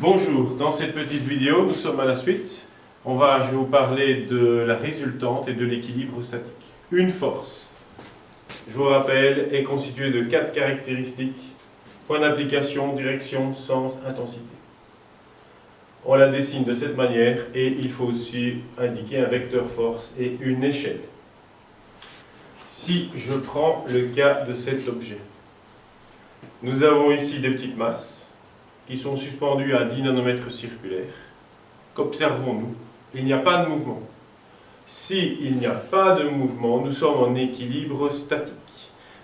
Bonjour, dans cette petite vidéo, nous sommes à la suite. Je vais vous parler de la résultante et de l'équilibre statique. Une force, je vous rappelle, est constituée de 4 caractéristiques: point d'application, direction, sens, intensité. On la dessine de cette manière et il faut aussi indiquer un vecteur force et une échelle. Si je prends le cas de cet objet, nous avons ici des petites masses qui sont suspendues à 10 nanomètres circulaires. Qu'observons-nous? Il n'y a pas de mouvement. S'il n'y a pas de mouvement, nous sommes en équilibre statique.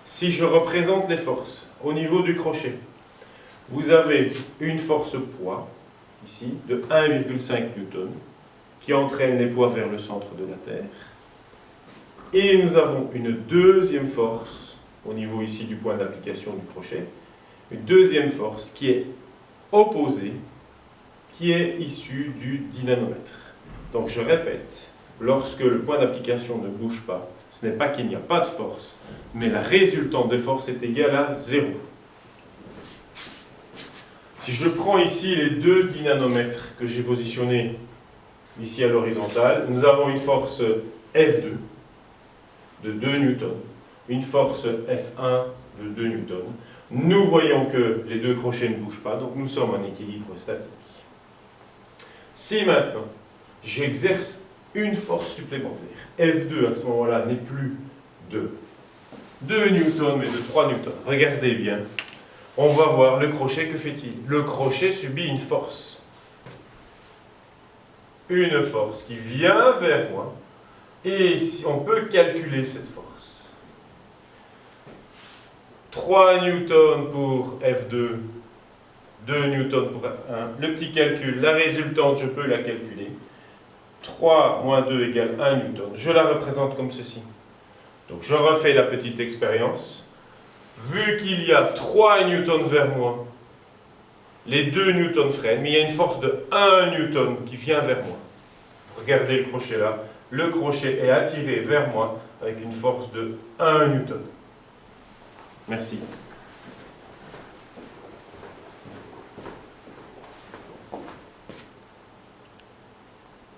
Si je représente les forces au niveau du crochet, vous avez une force poids, ici, de 1,5 Newton, qui entraîne les poids vers le centre de la Terre. Et nous avons une deuxième force, au niveau ici du point d'application du crochet, une deuxième force qui est opposée, qui est issue du dynamomètre. Donc je répète, lorsque le point d'application ne bouge pas, ce n'est pas qu'il n'y a pas de force, mais la résultante de force est égale à 0. Si je prends ici les deux dynanomètres que j'ai positionnés ici à l'horizontale, nous avons une force F2 de 2 newtons, une force F1 de 2 newtons. Nous voyons que les deux crochets ne bougent pas, donc nous sommes en équilibre statique. Si maintenant j'exerce une force supplémentaire, F2 à ce moment-là n'est plus de 2 newtons mais de 3 newtons. Regardez bien, on va voir le crochet, que fait-il? Le crochet subit une force. Une force qui vient vers moi, et on peut calculer cette force. 3 newtons pour F2, 2 newtons pour F1. Le petit calcul, la résultante, je peux la calculer. 3 moins 2 égale 1 newton. Je la représente comme ceci. Donc je refais la petite expérience. Vu qu'il y a 3 newtons vers moi, les 2 newtons freinent, mais il y a une force de 1 newton qui vient vers moi. Regardez le crochet là. Le crochet est attiré vers moi avec une force de 1 newton. Merci.